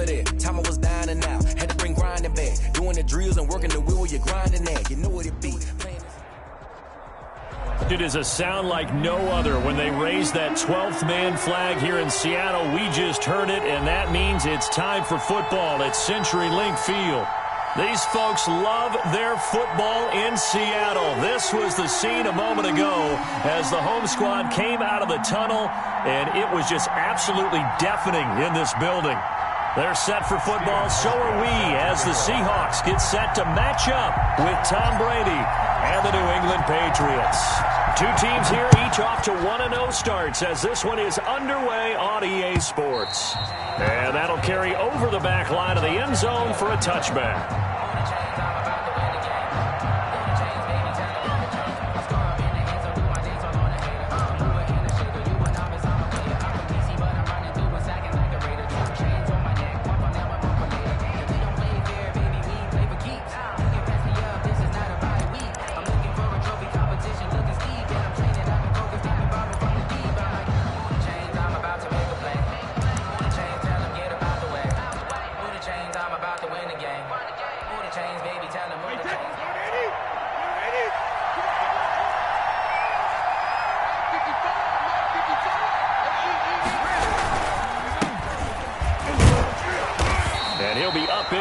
remember that time I was down and out. Had to bring grinding back. Doing the drills and working the wheel where you're grinding at. You know what it be. It is a sound like no other when they raise that 12th man flag here in Seattle. We just heard it, and that means it's time for football at CenturyLink Field. These folks love their football in Seattle. This was the scene a moment ago as the home squad came out of the tunnel, and it was just absolutely deafening in this building. They're set for football, so are we, as the Seahawks get set to match up with Tom Brady and the New England Patriots. Two teams here, each off to 1-0 starts as this one is underway on EA Sports. And that'll carry over the back line of the end zone for a touchback.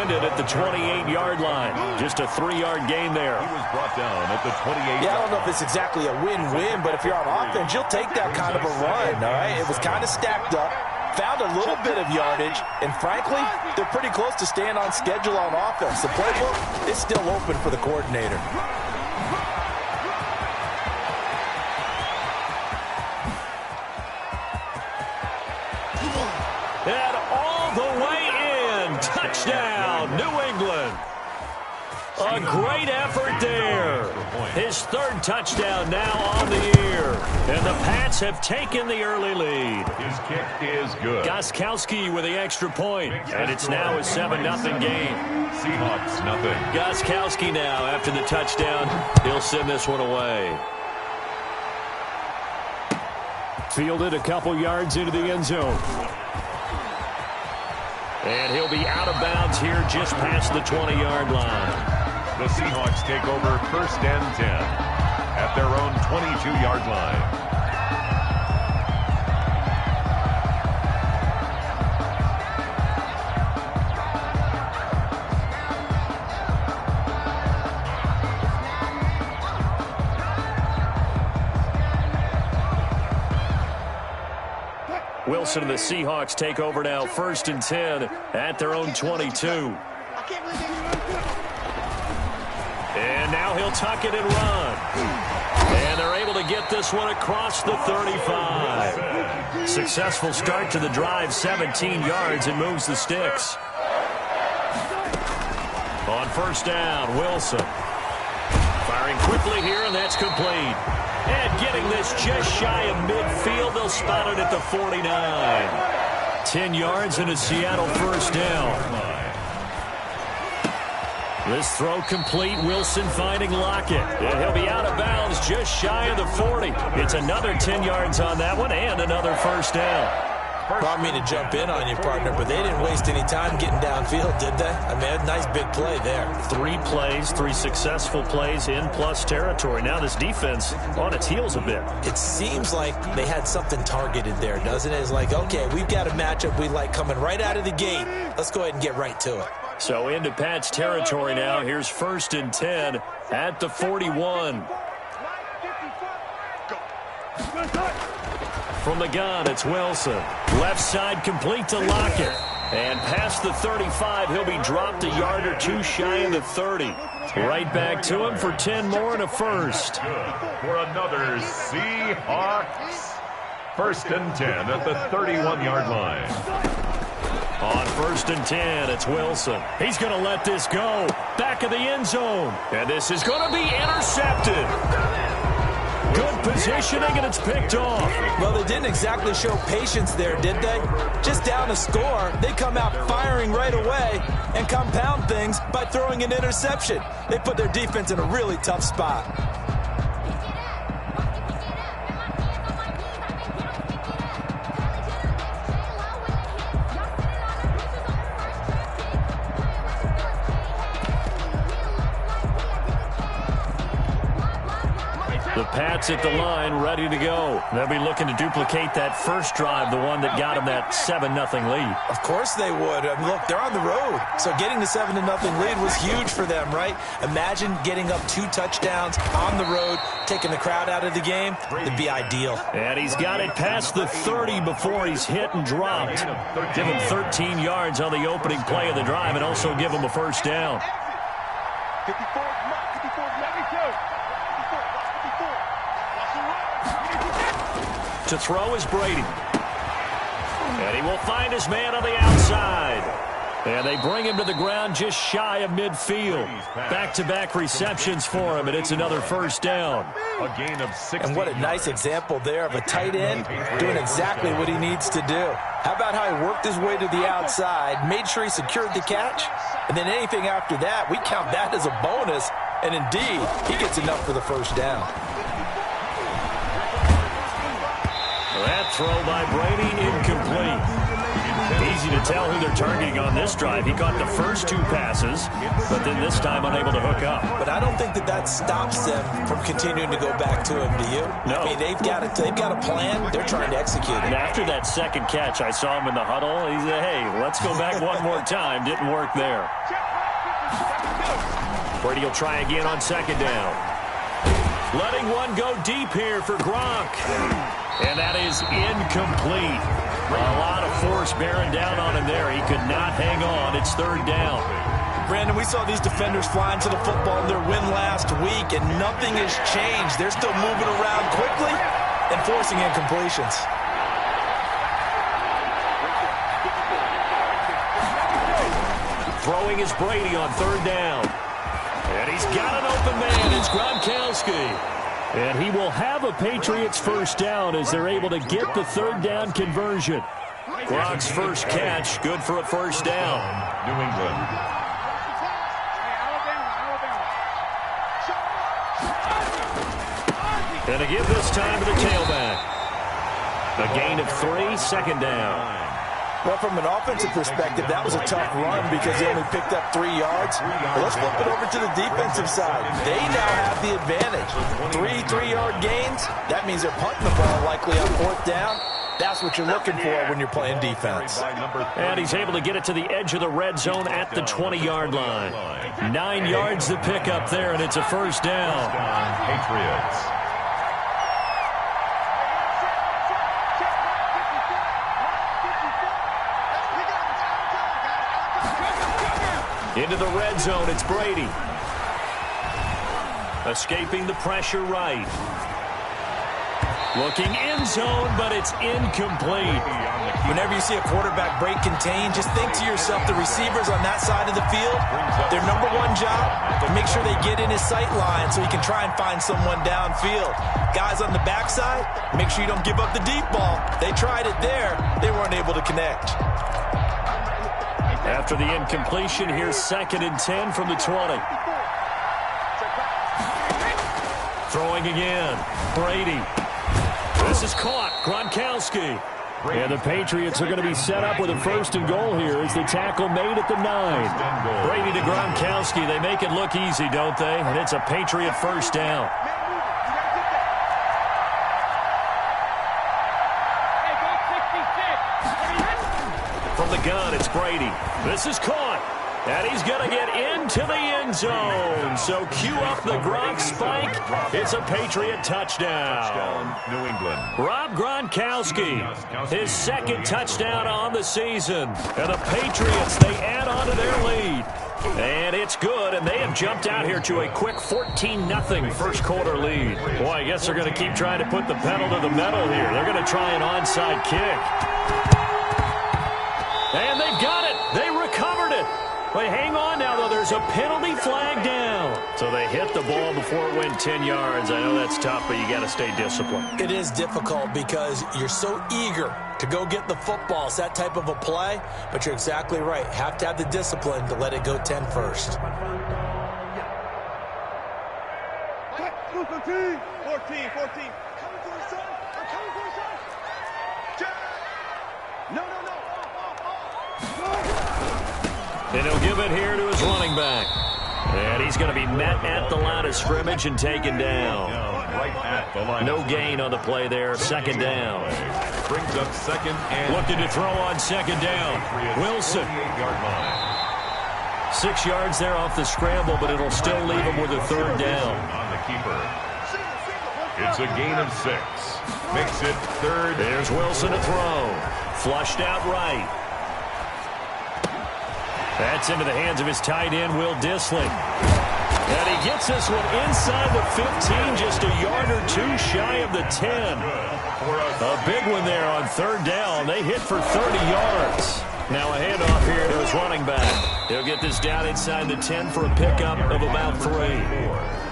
At the 28-yard line. Just a 3-yard gain there. He was brought down at the 28. Yeah, I don't know if it's exactly a win-win, but if you're on offense, you'll take that kind of a run, all right? It was kind of stacked up, found a little bit of yardage, and frankly, they're pretty close to staying on schedule on offense. The playbook is still open for the coordinator. And all the way in. Touchdown, New England. A great effort there. His third touchdown now on the year. And the Pats have taken the early lead. His kick is good. Gostkowski with the extra point. And it's now a 7-0 game. Seahawks, nothing. Gostkowski now after the touchdown. He'll send this one away. Fielded a couple yards into the end zone. And he'll be out of bounds here just past the 20-yard line. The Seahawks take over 1st and 10 at their own 22-yard line. Wilson and the Seahawks take over now 1st and 10 at their own 22. And now he'll tuck it and run. And they're able to get this one across the 35. Successful start to the drive, 17 yards, and moves the sticks. On 1st down, Wilson. Firing quickly here, and that's complete. And getting this just shy of midfield, they'll spot it at the 49. 10 yards and a Seattle 1st down. This throw complete. Wilson finding Lockett. And he'll be out of bounds just shy of the 40. It's another 10 yards on that one and another 1st down. Brought me to jump in on you, partner, but they didn't waste any time getting downfield, did they? I mean, a nice big play there. 3 plays, 3 successful plays in plus territory. Now this defense on its heels a bit. It seems like they had something targeted there, doesn't it? It's like, okay, we've got a matchup we like coming right out of the gate. Let's go ahead and get right to it. So into Pat's territory now. Here's 1st and 10 at the 41. From the gun, it's Wilson. Left side complete to Lockett. And past the 35, he'll be dropped a yard or two shy of the 30. Right back to him for 10 more and a 1st. For another Seahawks. 1st and 10 at the 31-yard line. On 1st and 10, it's Wilson. He's going to let this go. Back of the end zone. And this is going to be intercepted. Good positioning, and it's picked off. Well, they didn't exactly show patience there, did they? Just down a score, they come out firing right away and compound things by throwing an interception. They put their defense in a really tough spot. The Pats at the line, ready to go. They'll be looking to duplicate that first drive, the one that got them that 7-0 lead. Of course they would. I mean, look, they're on the road. So getting the 7-0 lead was huge for them, right? Imagine getting up 2 touchdowns on the road, taking the crowd out of the game. It'd be ideal. And he's got it past the 30 before he's hit and dropped. Give him 13 yards on the opening play of the drive and also give him a first down. To throw is Brady. And he will find his man on the outside. And they bring him to the ground just shy of midfield. Back-to-back receptions for him, and it's another first down. A gain of 6. And what a nice example there of a tight end doing exactly what he needs to do. How about how he worked his way to the outside, made sure he secured the catch, and then anything after that, we count that as a bonus. And indeed, he gets enough for the first down. That throw by Brady, incomplete. Easy to tell who they're targeting on this drive. He caught the first 2 passes, but then this time unable to hook up. But I don't think that stops them from continuing to go back to him, do you? No. I mean, they've got a plan. They're trying to execute it. And after that second catch, I saw him in the huddle. He said, hey, let's go back one more time. Didn't work there. Brady will try again on second down. Letting one go deep here for Gronk. And that is incomplete. A lot of force bearing down on him there. He could not hang on. It's third down. Brandon, we saw these defenders flying to the football in their win last week, and nothing has changed. They're still moving around quickly and forcing incompletions. Throwing is Brady on third down. And he's got an open man. It's Gronkowski. And he will have a Patriots first down as they're able to get the third down conversion. Gronk's first catch, good for a first down. New England. And a give this time to the tailback. A gain of 3, second down. Well, from an offensive perspective, that was a tough run because they only picked up 3 yards. But let's flip it over to the defensive side. They now have the advantage. 3 3-yard gains. That means they're punting the ball likely on fourth down. That's what you're looking for when you're playing defense. And he's able to get it to the edge of the red zone at the 20-yard line. 9 yards to pick up there, and it's a first down. Patriots. Into the red zone, it's Brady. Escaping the pressure right. Looking end zone, but it's incomplete. Whenever you see a quarterback break contain, just think to yourself, the receivers on that side of the field, their number one job, to make sure they get in his sight line so he can try and find someone downfield. Guys on the backside, make sure you don't give up the deep ball. They tried it there. They weren't able to connect. After the incompletion, here's 2nd and 10 from the 20. Throwing again. Brady. This is caught. Gronkowski. And the Patriots are going to be set up with a 1st and goal here as the tackle made at the 9. Brady to Gronkowski. They make it look easy, don't they? And it's a Patriot first down. From the gun, it's Brady. This is caught. And he's going to get into the end zone. So cue up the Gronk spike. It's a Patriot touchdown. New England. Rob Gronkowski, his 2nd touchdown on the season. And the Patriots, they add on to their lead. And it's good, and they have jumped out here to a quick 14-0 first quarter lead. Boy, I guess they're going to keep trying to put the pedal to the metal here. They're going to try an onside kick. And they've got it. They recovered it. But hang on now, though. There's a penalty flag down. So they hit the ball before it went 10 yards. I know that's tough, but you got to stay disciplined. It is difficult because you're so eager to go get the football. It's that type of a play, but you're exactly right. Have to have the discipline to let it go 10 first. 14. Coming for the son. I'm coming for the son. No. And he'll give it here to his running back. And he's going to be met at the line of scrimmage and taken down. right at the line. No gain on the play there. Second down. Brings up second and Looking to throw on second down. Wilson. 48-yard line. 6 yards there off the scramble, but it'll still leave him with a third down. On the keeper. It's a gain of 6. Makes it third. There's Wilson to throw. Flushed out right. That's into the hands of his tight end, Will Dissly. And he gets this one inside the 15, just a yard or two shy of the 10. A big one there on third down. They hit for 30 yards. Now a handoff here to his running back. He'll get this down inside the 10 for a pickup of about 3.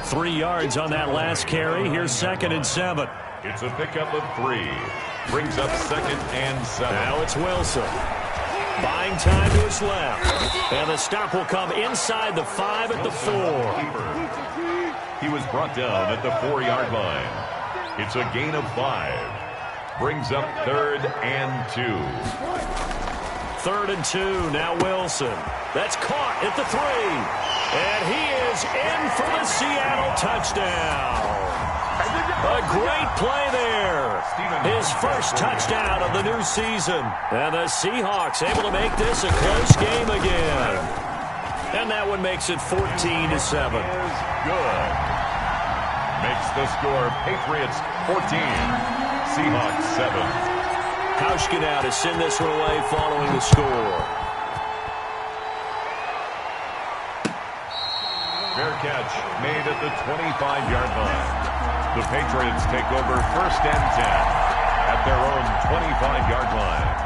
3 yards on that last carry. Here's 2nd and 7. It's a pickup of 3. Brings up 2nd and 7. Now it's Wilson. Buying time to his left. And the stop will come inside the 5 at the 4. He was brought down at the 4-yard line. It's a gain of 5. Brings up 3rd and 2. 3rd and 2. Now Wilson. That's caught at the 3. And he is in for the Seattle touchdown. A great play there. His first touchdown of the new season. And the Seahawks able to make this a close game again. And that one makes it 14-7. Good. Makes the score Patriots 14, Seahawks 7. Hauschka now to send this one away following the score. Fair catch made at the 25-yard line. The Patriots take over 1st and 10 at their own 25-yard line.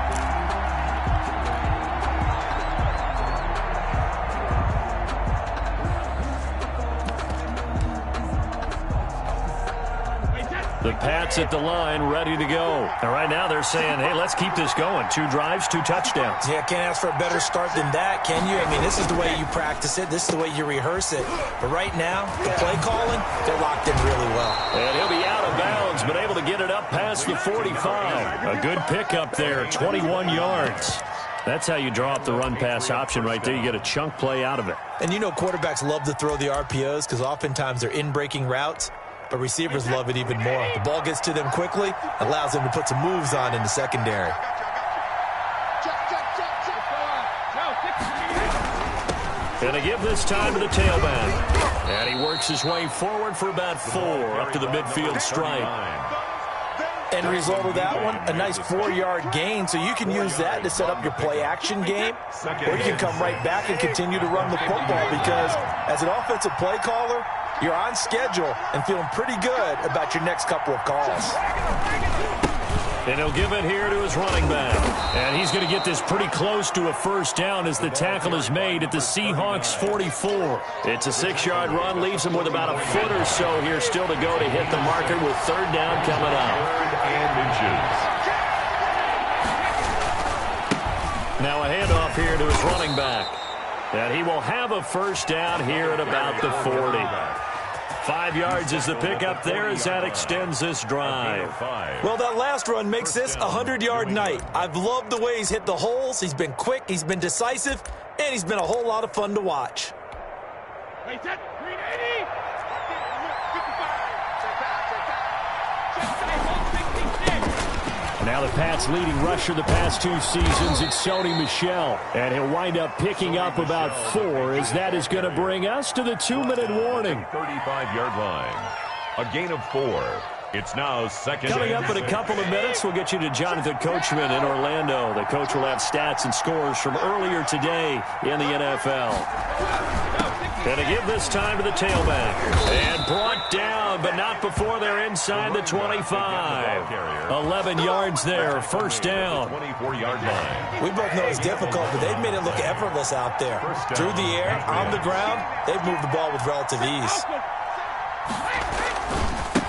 The Pats at the line, ready to go. And right now they're saying, hey, let's keep this going. 2 drives, 2 touchdowns. Yeah, can't ask for a better start than that, can you? I mean, this is the way you practice it. This is the way you rehearse it. But right now, the play calling, they're locked in really well. And he'll be out of bounds, but able to get it up past the 45. A good pickup there, 21 yards. That's how you draw up the run-pass option right there. You get a chunk play out of it. And you know quarterbacks love to throw the RPOs because oftentimes they're in-breaking routes. But receivers love it even more. The ball gets to them quickly, allows them to put some moves on in the secondary. Gonna give this time to the tailback. And he works his way forward for about 4 up to the midfield stripe. End result of that one, a nice 4-yard gain, so you can use that to set up your play-action game, or you can come right back and continue to run the football because as an offensive play caller, you're on schedule and feeling pretty good about your next couple of calls. And he'll give it here to his running back. And he's going to get this pretty close to a first down as the tackle is made at the Seahawks 44. It's a 6-yard run, leaves him with about a foot or so here still to go to hit the marker with 3rd down coming up. 3rd and inches. Now a handoff here to his running back. And he will have a first down here at about the 40. 5 yards is the pickup there as that extends this drive. Well, that last run makes this a 100-yard night. I've loved the way he's hit the holes. He's been quick, he's been decisive, and he's been a whole lot of fun to watch. Now the Pats' leading rusher the past 2 seasons, it's Sony Michel. And he'll wind up picking up about 4 as that is going to bring us to the 2-minute warning. 35-yard line. A gain of 4. It's now 2nd. Coming up in a couple of minutes, we'll get you to Jonathan Coachman in Orlando. The coach will have stats and scores from earlier today in the NFL. Going to give this time to the tailback. And brought down, but not before they're inside the 25. 11 yards there, first down. 24-yard line. We both know it's difficult, but they've made it look effortless out there. Through the air, on the ground, they've moved the ball with relative ease.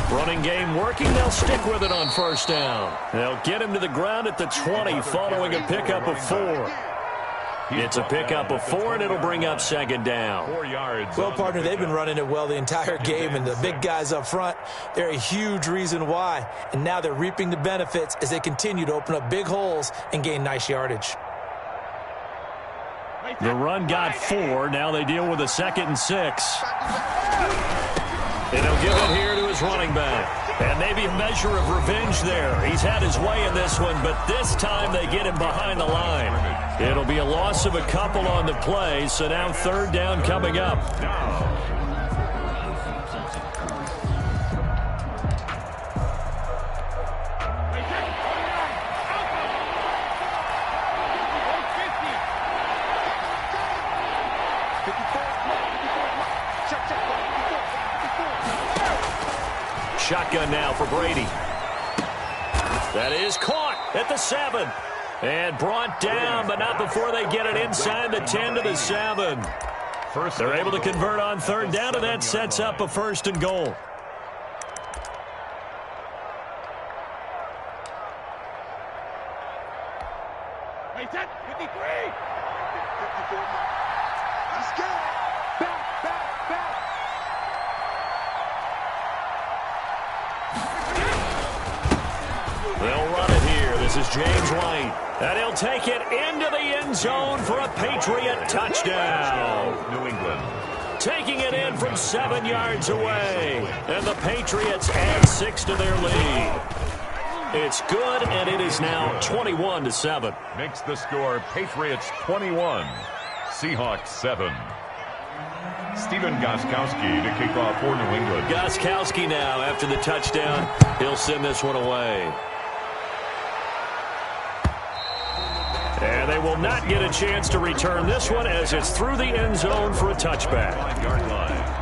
Running game working, they'll stick with it on first down. They'll get him to the ground at the 20 following a pickup of 4. It's a pickup of 4, and it'll bring up 2nd down. 4 yards. Well, partner, they've been running it well the entire game, and the big guys up front, they're a huge reason why. And now they're reaping the benefits as they continue to open up big holes and gain nice yardage. The run got 4. Now they deal with a 2nd and 6. And he'll give it here to his running back. And maybe a measure of revenge there. He's had his way in this one, but this time they get him behind the line. It'll be a loss of a couple on the play, so now third down coming up. Shotgun now for Brady. That is caught at the 7. And brought down, but not before they get it inside the 10 to the 7. They're able to convert on third down, and that sets up a first and goal. Let's go. Back. They'll run it here. This is James White. And he'll take it into the end zone for a Patriot touchdown. New England. Taking it in from 7 yards away. And the Patriots add 6 to their lead. It's good, and it is now 21-7. Makes the score Patriots 21, Seahawks 7. Stephen Gostkowski to kick off for New England. Gostkowski now after the touchdown. He'll send this one away. And they will not get a chance to return this one as it's through the end zone for a touchback. 5-yard line.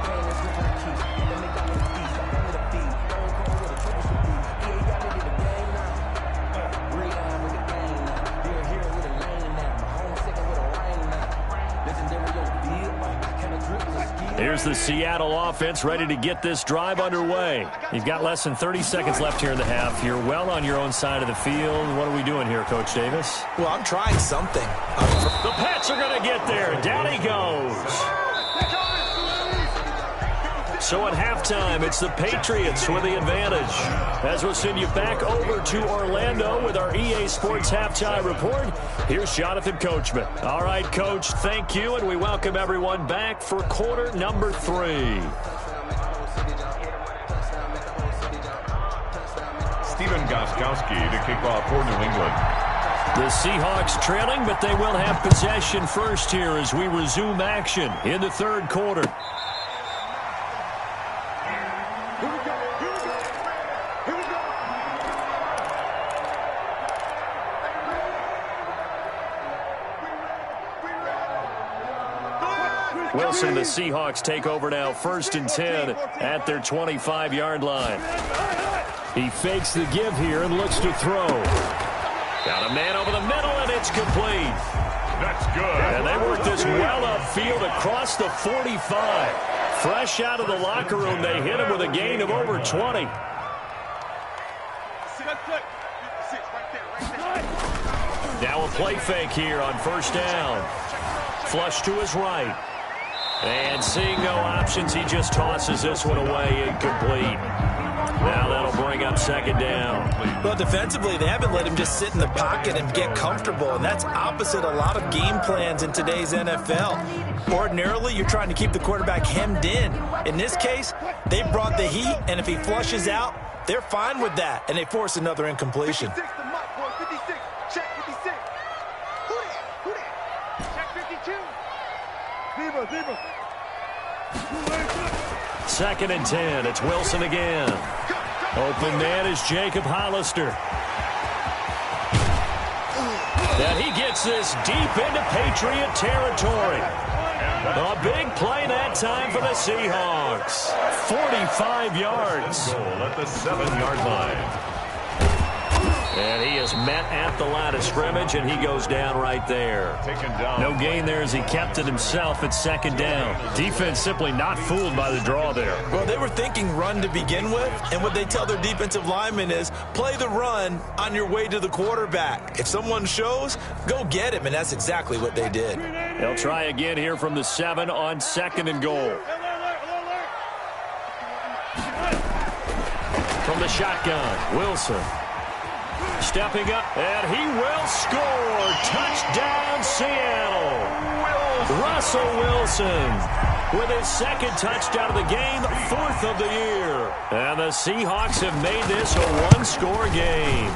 Here's the Seattle offense ready to get this drive underway. You've got less than 30 seconds left here in the half. You're well on your own side of the field. What are we doing here, Coach Davis? Well, I'm trying something. The Pats are going to get there. Down he goes. So at halftime, it's the Patriots with the advantage. As we'll send you back over to Orlando with our EA Sports Halftime Report, here's Jonathan Coachman. All right, Coach, thank you, and we welcome everyone back for quarter number 3. Stephen Gostkowski to kick off for New England. The Seahawks trailing, but they will have possession first here as we resume action in the third quarter. Wilson, the Seahawks take over now, 1st and 10 at their 25-yard line. He fakes the give here and looks to throw. Got a man over the middle, and it's complete. That's good. And they work this well upfield across the 45. Fresh out of the locker room, they hit him with a gain of over 20. Now a play fake here on 1st down. Flush to his right. And seeing no options, he just tosses this one away, incomplete. Now that'll bring up 2nd down. Well, defensively, they haven't let him just sit in the pocket and get comfortable, and that's opposite a lot of game plans in today's NFL. Ordinarily, you're trying to keep the quarterback hemmed in. In this case, they brought the heat, and if he flushes out, they're fine with that, and they force another incompletion. 56 to Mike, boy. 56. Check 56. Who that? Check 52. Zebra. 2nd and 10. It's Wilson again. Open man is Jacob Hollister. And he gets this deep into Patriot territory. A big play that time for the Seahawks. 45 yards. Goal at the 7-yard line. And he is met at the line of scrimmage, and he goes down right there. Taken down. No gain there as he kept it himself at 2nd down. Defense simply not fooled by the draw there. Well, they were thinking run to begin with, and what they tell their defensive linemen is play the run on your way to the quarterback. If someone shows, go get him, and that's exactly what they did. They'll try again here from the 7 on 2nd and goal. From the shotgun, Wilson. Stepping up, and he will score. Touchdown, Seattle. Russell Wilson with his second touchdown of the game, fourth of the year. And the Seahawks have made this a one-score game.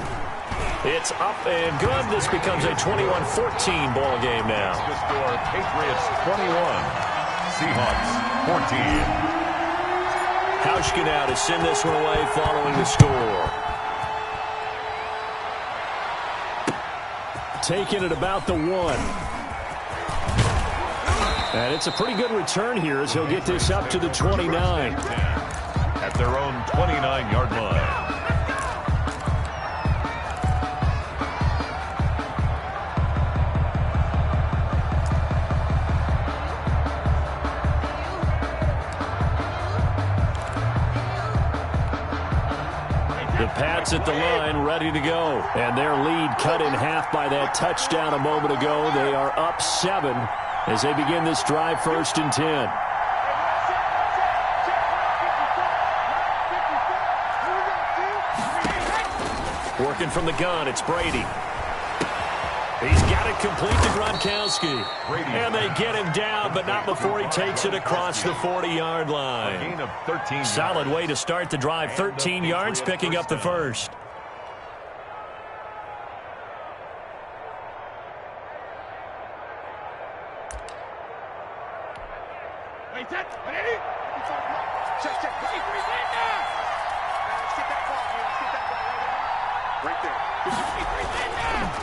It's up and good. This becomes a 21-14 ball game now. The score, Patriots 21, Seahawks 14. Hauschka now to send this one away following the score. Taking it about the 1. And it's a pretty good return here as he'll get this up to the 29. At their own 29-yard line. The Pats at the line, ready to go. And their lead cut in half by that touchdown a moment ago. They are up 7 as they begin this drive, 1st and 10. Working from the gun, it's Brady. He's got it complete to Gronkowski. And they get him down, but not before he takes it across the 40-yard line. Gain of 13. Solid way to start the drive. 13 yards, picking up the first.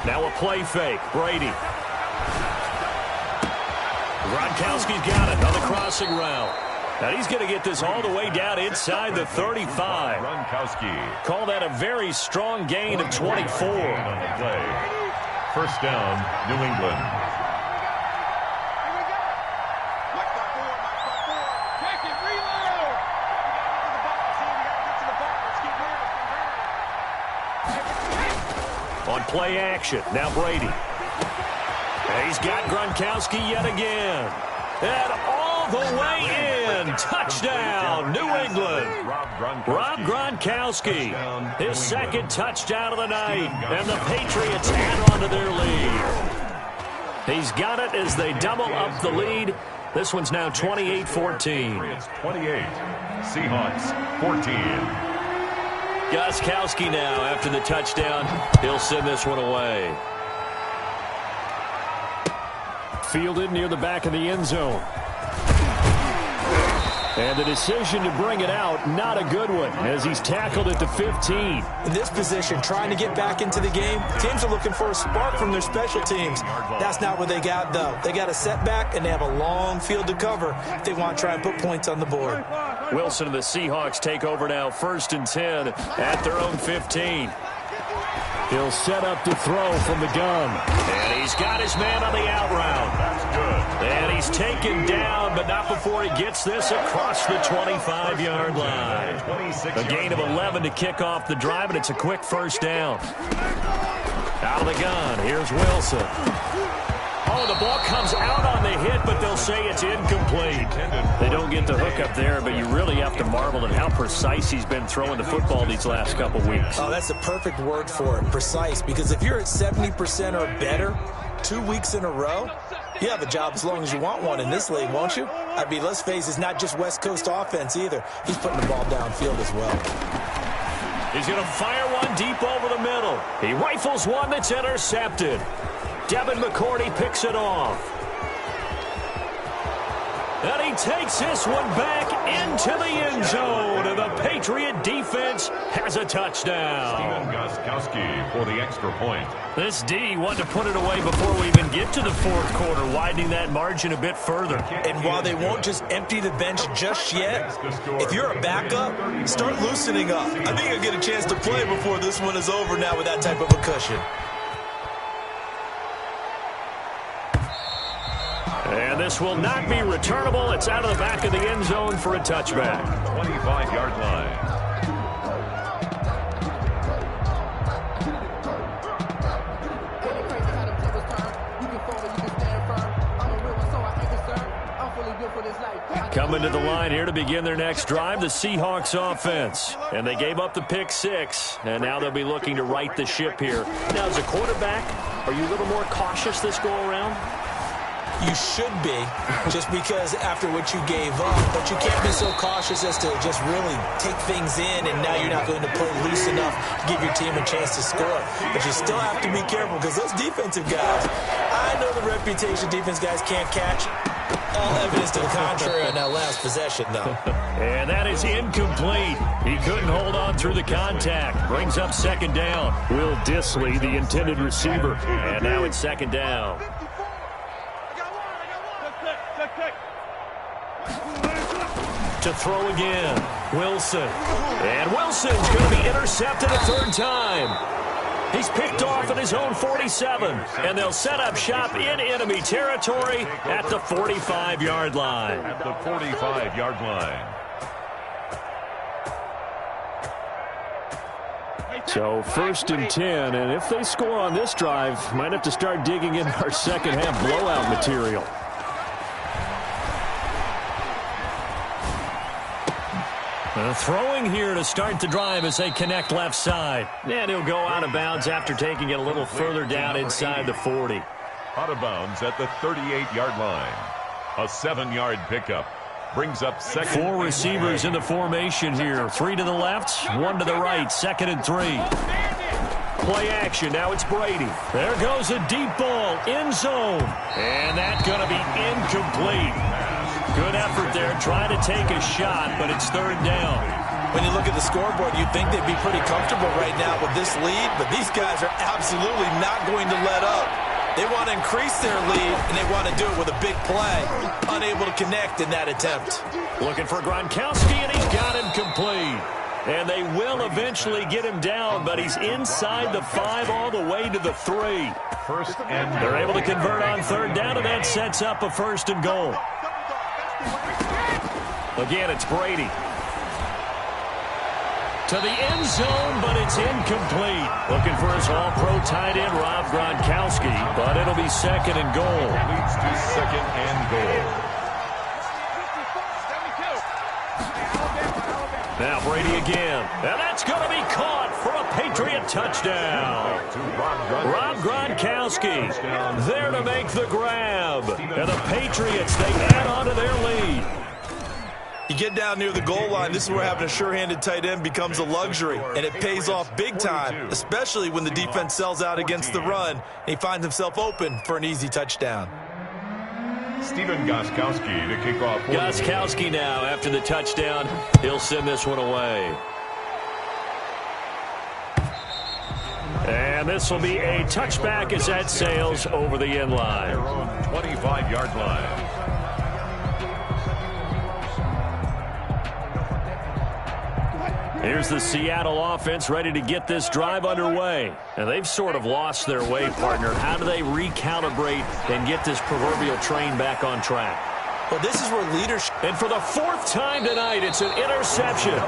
Now a play fake. Brady. Gronkowski's got it on the crossing route. Now he's going to get this all the way down inside the 35. Gronkowski. Call that a very strong gain of 24. On the play. First down, New England. On play action, now Brady. And he's got Gronkowski yet again. And all the way in. Touchdown, New England. Rob Gronkowski. His second touchdown of the night. And the Patriots add on to their lead. He's got it as they double up the lead. This one's now 28-14. Patriots 28, Seahawks 14. Gostkowski now after the touchdown. He'll send this one away. Fielded near the back of the end zone. And the decision to bring it out, not a good one, as he's tackled at the 15. In this position, trying to get back into the game, teams are looking for a spark from their special teams. That's not what they got, though. They got a setback, and they have a long field to cover if they want to try and put points on the board. Wilson and the Seahawks take over now, 1st and 10 at their own 15. He'll set up to throw from the gun. And he's got his man on the out route. That's good. And he's taken down, but not before he gets this across the 25-yard line. A gain of 11 to kick off the drive, and it's a quick first down. Out of the gun, here's Wilson. Oh, the ball comes out on the hit, but they'll say it's incomplete. They don't get the hook up there, but you really have to marvel at how precise he's been throwing the football these last couple weeks. Oh, that's the perfect word for it, precise. Because if you're at 70% or better 2 weeks in a row, you have a job as long as you want one in this league, won't you? I mean, let's face it, it's not just West Coast offense either. He's putting the ball downfield as well. He's going to fire one deep over the middle. He rifles one that's intercepted. Devin McCourty picks it off. And he takes this one back into the end zone. And the Patriot defense has a touchdown. Stephen Gostkowski for the extra point. This D wanted to put it away before we even get to the fourth quarter, widening that margin a bit further. And while they won't just empty the bench just yet, if you're a backup, start loosening up. I think you'll get a chance to play before this one is over now with that type of a cushion. And this will not be returnable. It's out of the back of the end zone for a touchback. 25-yard line. Coming to the line here to begin their next drive, the Seahawks offense. And they gave up the pick six, and now they'll be looking to right the ship here. Now, as a quarterback, are you a little more cautious this go-around? You should be, just because after what you gave up. But you can't be so cautious as to just really take things in, and now you're not going to play loose enough to give your team a chance to score. But you still have to be careful, because those defensive guys, I know the reputation defense guys can't catch. All evidence to the contrary on that last possession, though. And that is incomplete. He couldn't hold on through the contact. Brings up second down. Will Dissly, the intended receiver. And now it's second down. To throw again, Wilson. And Wilson's going to be intercepted a third time. He's picked off at his own 47, and they'll set up shop in enemy territory at the 45-yard line. At the 45-yard line. So 1st and 10, and if they score on this drive, might have to start digging in our second-half blowout material. Throwing here to start the drive as they connect left side. And he'll go out of bounds after taking it a little further down inside the 40. Out of bounds at the 38-yard line. A 7-yard pickup. Brings up second. 4 receivers in the formation here. 3 to the left, 1 to the right. 2nd and 3. Play action. Now it's Brady. There goes a deep ball. End zone. And that's going to be incomplete. Good effort there, trying to take a shot, but it's 3rd down. When you look at the scoreboard, you'd think they'd be pretty comfortable right now with this lead, but these guys are absolutely not going to let up. They want to increase their lead, and they want to do it with a big play. Unable to connect in that attempt. Looking for Gronkowski, and he's got him complete. And they will eventually get him down, but he's inside the 5 all the way to the 3. First and they're able to convert on 3rd down, and that sets up a 1st and goal. Again, it's Brady. To the end zone, but it's incomplete. Looking for his all-pro tight end, Rob Gronkowski, but it'll be 2nd and goal. Leads to 2nd and goal. Now Brady again. And that's going to be caught for a Patriot touchdown. Rob Gronkowski there to make the grab. And the Patriots, they add on to their lead. You get down near the goal line, this is where having a sure-handed tight end becomes a luxury, and it pays off big time, especially when the defense sells out against the run, and he finds himself open for an easy touchdown. Stephen Gostkowski to kick off. Gostkowski now, after the touchdown, he'll send this one away. And this will be a touchback as that sails over the end line. 25-yard line. Here's the Seattle offense ready to get this drive underway. And they've sort of lost their way, partner. How do they recalibrate and get this proverbial train back on track? Well, this is where leadership... And for the 4th time tonight, it's an interception.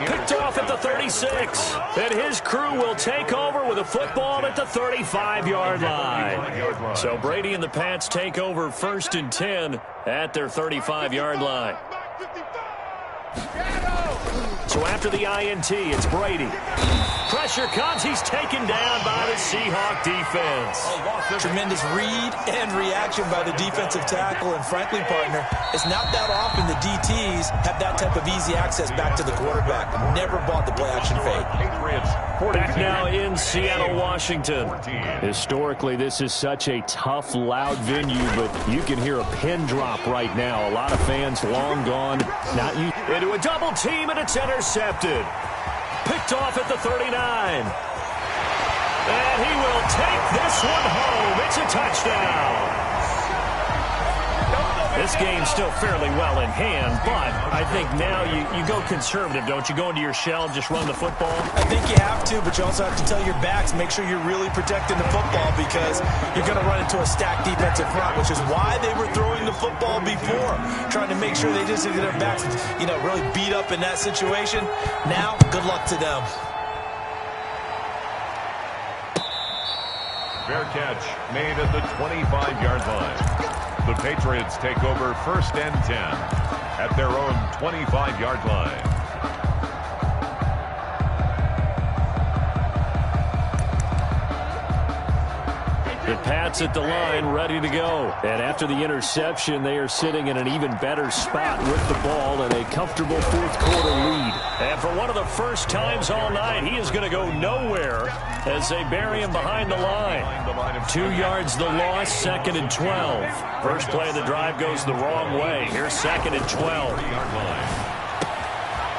Picked off at the 36. And his crew will take over with a football at the 35-yard line. So Brady and the Pats take over 1st and 10 at their 35-yard line. So after the INT, it's Brady. Pressure comes. He's taken down by the Seahawk defense. Tremendous read and reaction by the defensive tackle. And frankly, partner, it's not that often the DTs have that type of easy access back to the quarterback. Never bought the play-action fake. Back now in Seattle, Washington. Historically, this is such a tough, loud venue, but you can hear a pin drop right now. A lot of fans long gone. Not you. Into a double team, and it's intercepted. Picked off at the 39. And he will take this one home. It's a touchdown. This game's still fairly well in hand, but I think now you go conservative, don't you? Go into your shell and just run the football? I think you have to, but you also have to tell your backs, make sure you're really protecting the football because you're going to run into a stacked defensive front, which is why they were throwing the football before, trying to make sure they just get their backs, really beat up in that situation. Now, good luck to them. Fair catch made at the 25-yard line. The Patriots take over 1st and 10 at their own 25-yard line. The Pats at the line, ready to go. And after the interception, they are sitting in an even better spot with the ball and a comfortable fourth-quarter lead. And for one of the first times all night, he is going to go nowhere as they bury him behind the line. 2 yards the loss, 2nd and 12. First play of the drive goes the wrong way. Here's 2nd and 12.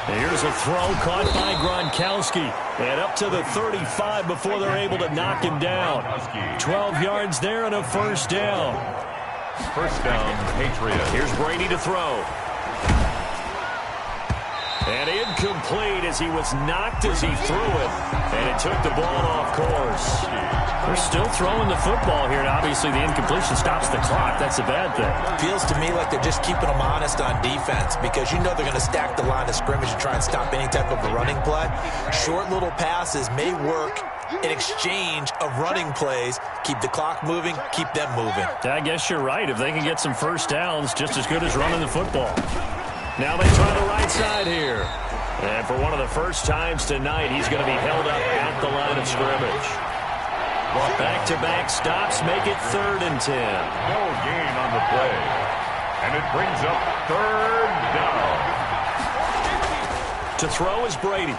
Here's a throw caught by Gronkowski. And up to the 35 before they're able to knock him down. 12 yards there and a first down. First down, Patriots. Here's Brady to throw. And incomplete as he was knocked as he threw it. And it took the ball off course. They're still throwing the football here, and obviously the incompletion stops the clock. That's a bad thing. Feels to me like they're just keeping them honest on defense because you know they're going to stack the line of scrimmage and try and stop any type of a running play. Short little passes may work in exchange of running plays. Keep the clock moving, keep them moving. I guess you're right. If they can get some first downs, just as good as running the football. Now they try the right side here. And for one of the first times tonight, he's going to be held up at the line of scrimmage. Back-to-back stops make it 3rd and 10. No gain on the play. And it brings up 3rd down. To throw is Brady.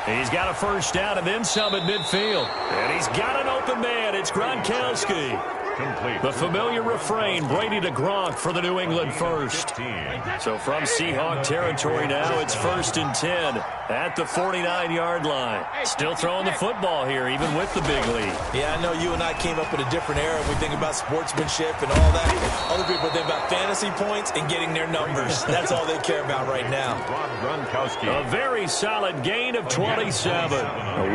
He's got a first down and then some at midfield. And he's got an open man. It's Gronkowski. Complete. The familiar refrain, Brady to Gronk for the New England first. So from Seahawk territory now, it's 1st and 10 at the 49-yard line. Still throwing the football here, even with the big lead. Yeah, I know you and I came up in a different era. We think about sportsmanship and all that. Other people think about fantasy points and getting their numbers. That's all they care about right now. Gronkowski. A very solid gain of 27.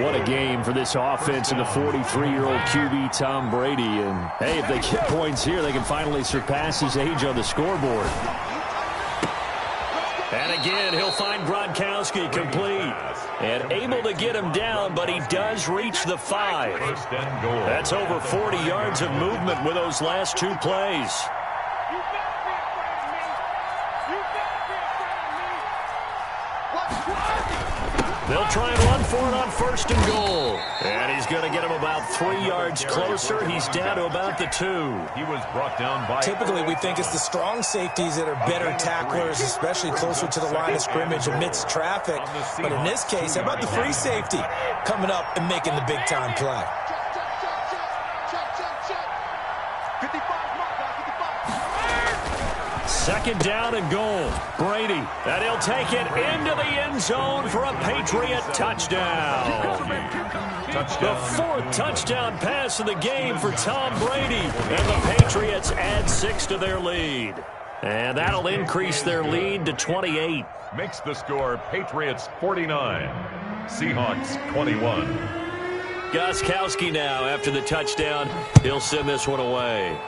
What a game for this offense and the 43-year-old QB Tom Brady. And, hey, if they get points here, they can finally surpass his age on the scoreboard. And again, he'll find Gronkowski complete. And able to get him down, but he does reach the 5. First and goal. That's over 40 yards of movement with those last 2 plays. They'll try and run for it on 1st and goal. And he's going to get him about 3 yards closer. He's down to about the 2. He was brought down by... Typically, we think it's the strong safeties that are better tacklers, especially closer to the line of scrimmage amidst traffic. But in this case, how about the free safety coming up and making the big-time play? 2nd down and goal. Brady, and he'll take it into the end zone for a Patriot touchdown. The 4th touchdown pass of the game for Tom Brady. And the Patriots add 6 to their lead. And that'll increase their lead to 28. Makes the score Patriots 49, Seahawks 21. Gostkowski now after the touchdown. He'll send this one away.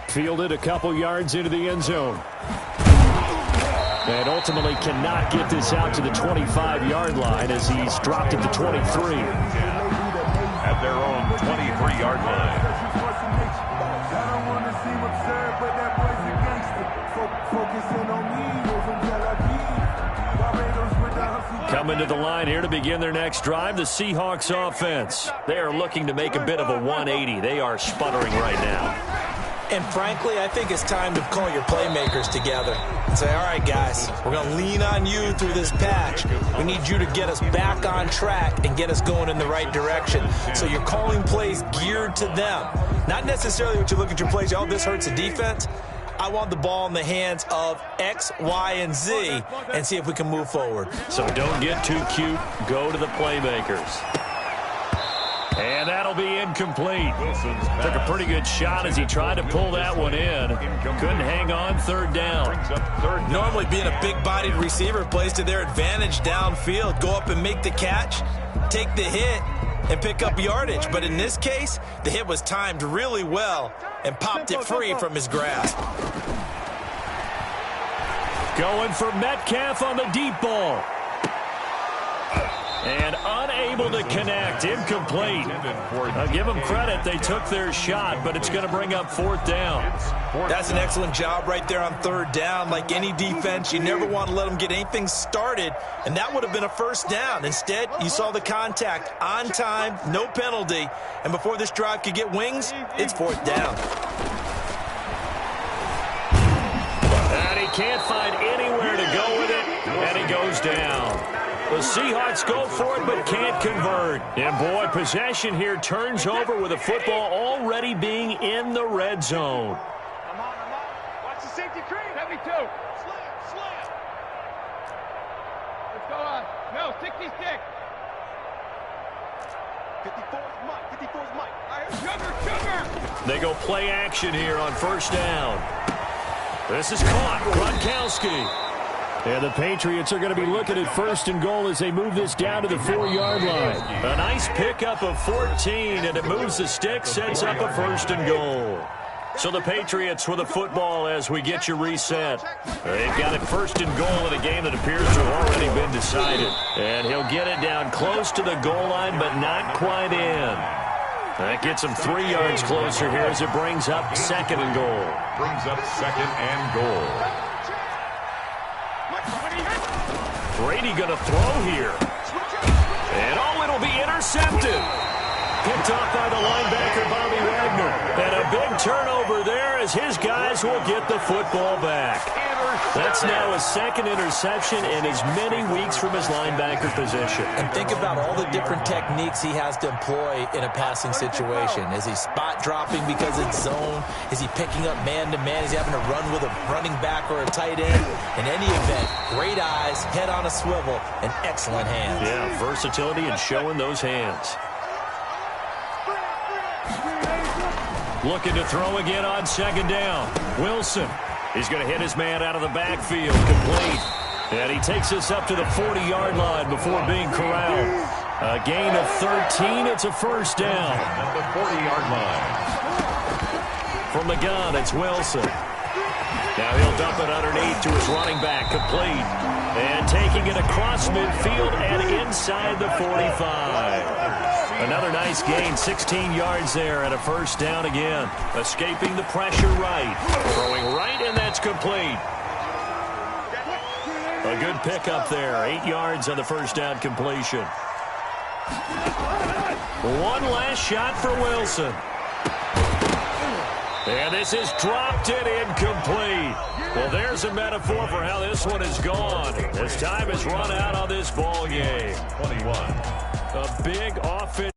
Fielded a couple yards into the end zone. And ultimately cannot get this out to the 25-yard line as he's dropped at the 23. At their own 23-yard line. Coming to the line here to begin their next drive, the Seahawks offense. They are looking to make a bit of a 180. They are sputtering right now. And frankly, I think it's time to call your playmakers together and say, all right, guys, we're going to lean on you through this patch. We need you to get us back on track and get us going in the right direction. So you're calling plays geared to them. Not necessarily what you look at your plays, oh, this hurts the defense. I want the ball in the hands of X, Y, and Z and see if we can move forward. So don't get too cute. Go to the playmakers. And that'll be incomplete. Took a pretty good shot as he tried to pull that one in. Couldn't hang on, 3rd down. Normally being a big-bodied receiver plays to their advantage downfield. Go up and make the catch, take the hit, and pick up yardage. But in this case, the hit was timed really well and popped it free from his grasp. Going for Metcalf on the deep ball. And unable to connect. Incomplete. I'll give them credit. They took their shot, but it's going to bring up fourth down. That's an excellent job right there on third down. Like any defense, you never want to let them get anything started, and that would have been a first down. Instead, you saw the contact on time, no penalty, and before this drive could get wings, it's fourth down. And he can't find anywhere to go with it, and he goes down. The Seahawks go for it but can't convert. And, boy, possession here turns over with the football already being in the red zone. Come on. Watch the safety cream. Heavy two. Slam. Let's go on. No, sticky stick. 54's Mike. Sugar. They go play action here on first down. This is caught. Gronkowski. And the Patriots are going to be looking at first and goal as they move this down to the 4-yard line. A nice pickup of 14, and it moves the stick, sets up a first and goal. So the Patriots with the football as we get you reset. They've got it first and goal in a game that appears to have already been decided. And he'll get it down close to the goal line, but not quite in. That gets him 3 yards closer here as it brings up second and goal. Brings up second and goal. Brady going to throw here. And, it'll be intercepted. Picked off by the linebacker, Bobby Wagner. And a big turnover there as his guys will get the football back. That's now a second interception in as many weeks from his linebacker position. And think about all the different techniques he has to employ in a passing situation. Is he spot dropping because it's zone? Is he picking up man-to-man? Is he having to run with a running back or a tight end? In any event, great eyes, head on a swivel, and excellent hands. Yeah, versatility and showing those hands. Looking to throw again on second down. Wilson. He's going to hit his man out of the backfield. Complete. And he takes this up to the 40-yard line before being corralled. A gain of 13. It's a first down. At the 40-yard line. From the gun, it's Wilson. Now he'll dump it underneath to his running back. Complete. And taking it across midfield and inside the 45. Another nice gain, 16 yards there and a first down again. Escaping the pressure right. Throwing right, and that's complete. A good pickup there. 8 yards on the first down completion. One last shot for Wilson. And this is dropped and incomplete. Well, there's a metaphor for how this one is gone. As time has run out on this ball game. 21. A big offense.